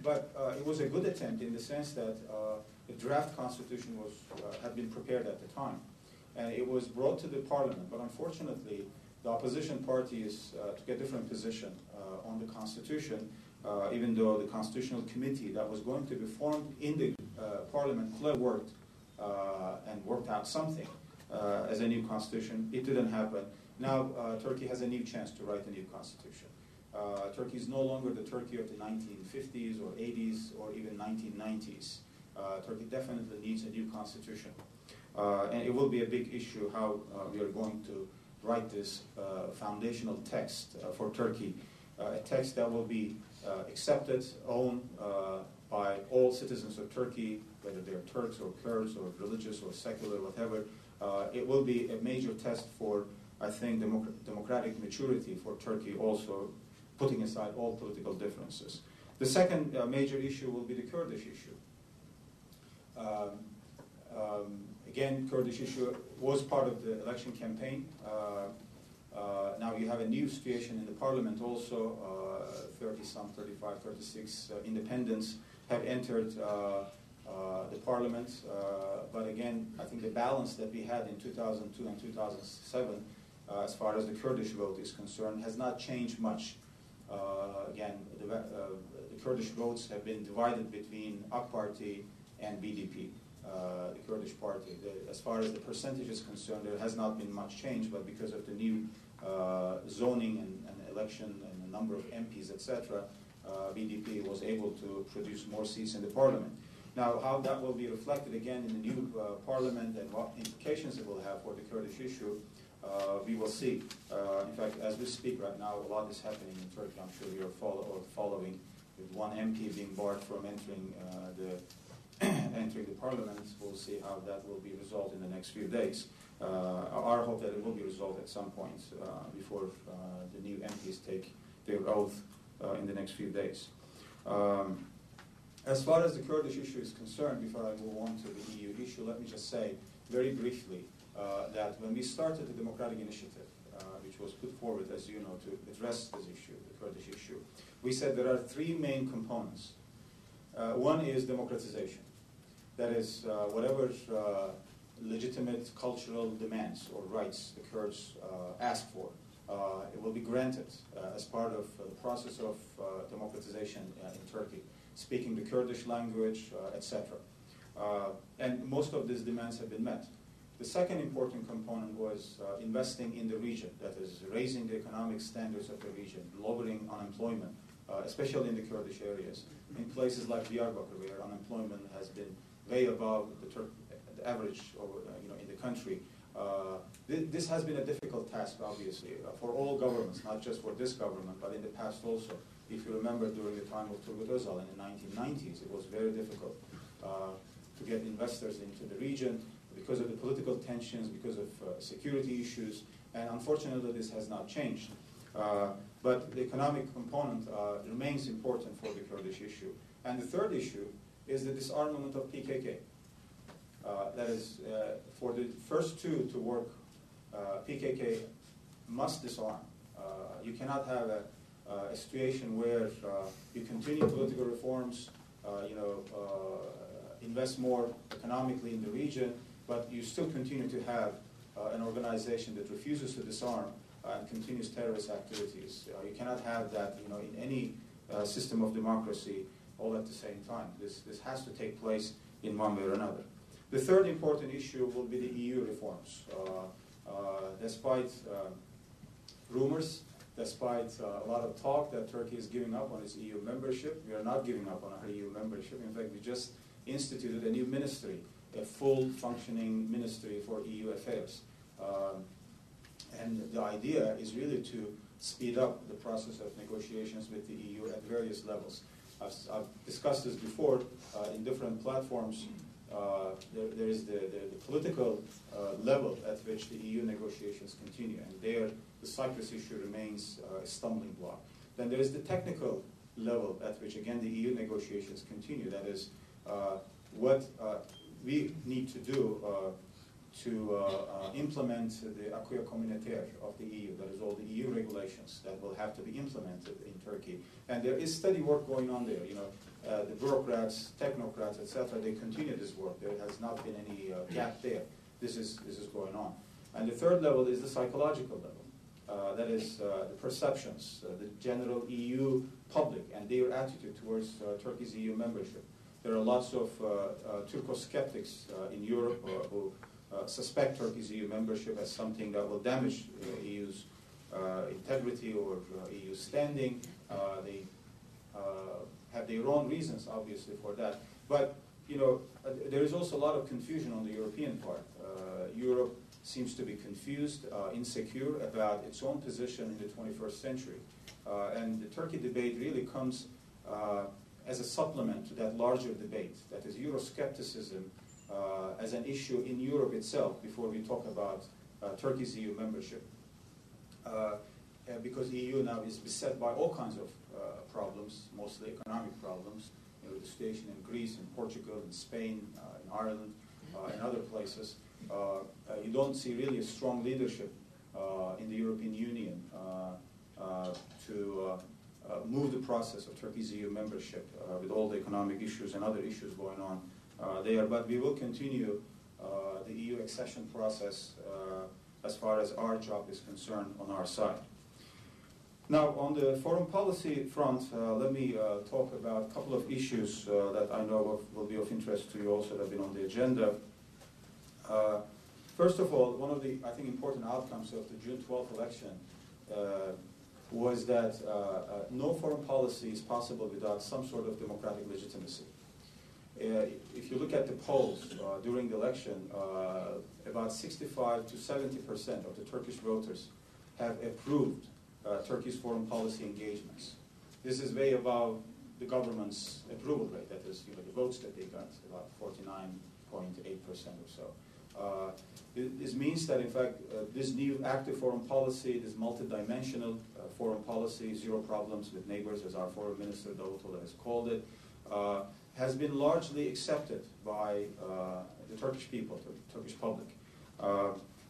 but it was a good attempt in the sense that the draft constitution had been prepared at the time, and it was brought to the parliament. But unfortunately, the opposition parties took a different position on the constitution, even though the constitutional committee that was going to be formed in the parliament clearly worked and worked out something as a new constitution. It didn't happen. Now Turkey has a new chance to write a new constitution. Turkey is no longer the Turkey of the 1950s or 80s or even 1990s. Turkey definitely needs a new constitution. And it will be a big issue how we are going to write this foundational text for Turkey, a text that will be accepted, owned by all citizens of Turkey, whether they're Turks or Kurds or religious or secular, whatever. It will be a major test for, I think, democratic maturity for Turkey, also putting aside all political differences. The second major issue will be the Kurdish issue. Again, Kurdish issue was part of the election campaign. Now you have a new situation in the parliament also. 30-some, 35, 36 independents have entered the parliament. But again, I think the balance that we had in 2002 and 2007, as far as the Kurdish vote is concerned, has not changed much. Again, the Kurdish votes have been divided between AK Party and BDP. The Kurdish party. As far as the percentage is concerned, there has not been much change, but because of the new zoning and election and the number of MPs, etc., BDP was able to produce more seats in the parliament. Now, how that will be reflected again in the new parliament and what implications it will have for the Kurdish issue, we will see. In fact, as we speak right now, a lot is happening in Turkey. I'm sure you are following, with one MP being barred from entering the parliament. We'll see how that will be resolved in the next few days. Our hope that it will be resolved at some point before the new MPs take their oath in the next few days. As far as the Kurdish issue is concerned, before I move on to the EU issue, let me just say very briefly that when we started the democratic initiative, which was put forward, as you know, to address this issue, the Kurdish issue, we said there are three main components. One is democratization. That is, whatever legitimate cultural demands or rights the Kurds ask for, it will be granted as part of the process of democratization in Turkey, speaking the Kurdish language, etc. And most of these demands have been met. The second important component was investing in the region, that is, raising the economic standards of the region, lowering unemployment, especially in the Kurdish areas. In places like Diyarbakir, where unemployment has been way above the average in the country. This has been a difficult task, obviously, for all governments, not just for this government, but in the past also. If you remember, during the time of Turgut Özal in the 1990s, it was very difficult to get investors into the region because of the political tensions, because of security issues, and unfortunately this has not changed. But the economic component remains important for the Kurdish issue. And the third issue is the disarmament of PKK. That is, for the first two to work, PKK must disarm. You cannot have a situation where you continue political reforms, invest more economically in the region, but you still continue to have an organization that refuses to disarm and continues terrorist activities. You cannot have that, in any system of democracy all at the same time. This has to take place in one way or another. The third important issue will be the EU reforms. Despite rumors, despite a lot of talk that Turkey is giving up on its EU membership, we are not giving up on our EU membership. In fact, we just instituted a new ministry, a full functioning ministry for EU affairs. And the idea is really to speed up the process of negotiations with the EU at various levels. I've discussed this before in different platforms. There is the political level at which the EU negotiations continue, and there the Cyprus issue remains a stumbling block. Then there is the technical level at which, again, the EU negotiations continue. That is, what we need to do to implement the acquis communautaire of the EU, that is all the EU regulations that will have to be implemented in Turkey. And there is steady work going on there. The bureaucrats, technocrats, etc., they continue this work. There has not been any gap there. This is going on. And the third level is the psychological level. That is the perceptions, the general EU public and their attitude towards Turkey's EU membership. There are lots of Turco-skeptics in Europe who suspect Turkey's EU membership as something that will damage EU's integrity or EU standing. They have their own reasons, obviously, for that. But there is also a lot of confusion on the European part. Europe seems to be confused, insecure about its own position in the 21st century. And the Turkey debate really comes as a supplement to that larger debate, that is Euroscepticism as an issue in Europe itself before we talk about Turkey's EU membership. Because the EU now is beset by all kinds of problems, mostly economic problems. The situation in Greece, in Portugal, in Spain, in Ireland, and other places. You don't see really a strong leadership in the European Union to move the process of Turkey's EU membership with all the economic issues and other issues going on there. But we will continue the EU accession process as far as our job is concerned on our side. Now, on the foreign policy front, let me talk about a couple of issues that I know will be of interest to you also that have been on the agenda. First of all, one of the, I think, important outcomes of the June 12th election was that no foreign policy is possible without some sort of democratic legitimacy. If you look at the polls during the election, about 65 to 70% of the Turkish voters have approved Turkey's foreign policy engagements. This is way above the government's approval rate, that is, the votes that they got, about 49.8% or so. This means that, in fact, this new active foreign policy, this multidimensional foreign policy, zero problems with neighbors, as our foreign minister Davutoğlu has called it, has been largely accepted by the Turkish people, the Turkish public.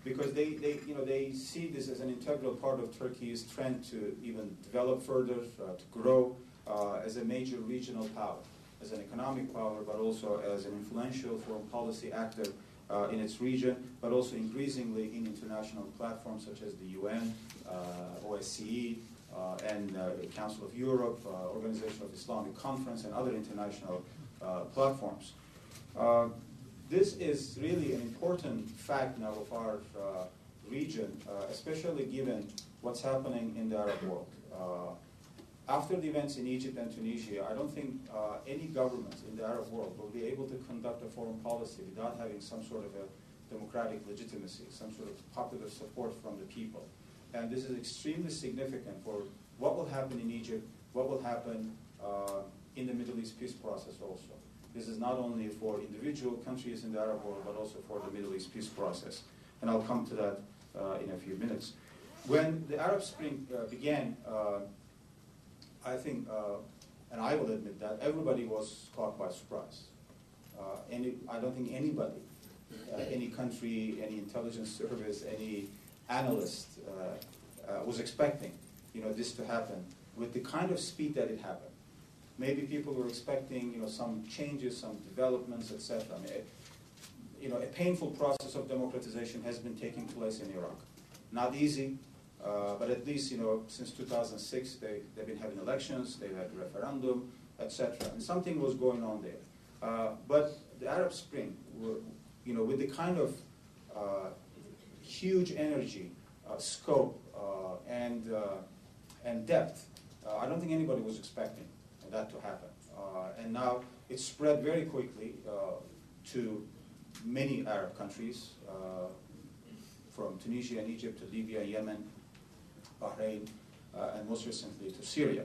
Because they see this as an integral part of Turkey's trend to even develop further, to grow as a major regional power, as an economic power, but also as an influential foreign policy actor in its region, but also increasingly in international platforms such as the UN, OSCE, and the Council of Europe, Organization of Islamic Conference, and other international platforms. This is really an important fact now of our region, especially given what's happening in the Arab world. After the events in Egypt and Tunisia, I don't think any government in the Arab world will be able to conduct a foreign policy without having some sort of a democratic legitimacy, some sort of popular support from the people. And this is extremely significant for what will happen in Egypt, what will happen in the Middle East peace process also. This is not only for individual countries in the Arab world, but also for the Middle East peace process. And I'll come to that in a few minutes. When the Arab Spring began, I think, and I will admit that, everybody was caught by surprise. I don't think anybody, any country, any intelligence service, any analyst was expecting this to happen with the kind of speed that it happened. Maybe people were expecting some changes, some developments, etc. I mean, a painful process of democratization has been taking place in Iraq. Not easy. But at least, since 2006, they've been having elections, they've had a referendum, etc. And something was going on there. But the Arab Spring, with the kind of huge energy, scope, and depth, I don't think anybody was expecting that to happen. And now it's spread very quickly to many Arab countries, from Tunisia and Egypt to Libya, Yemen, Bahrain, and most recently to Syria.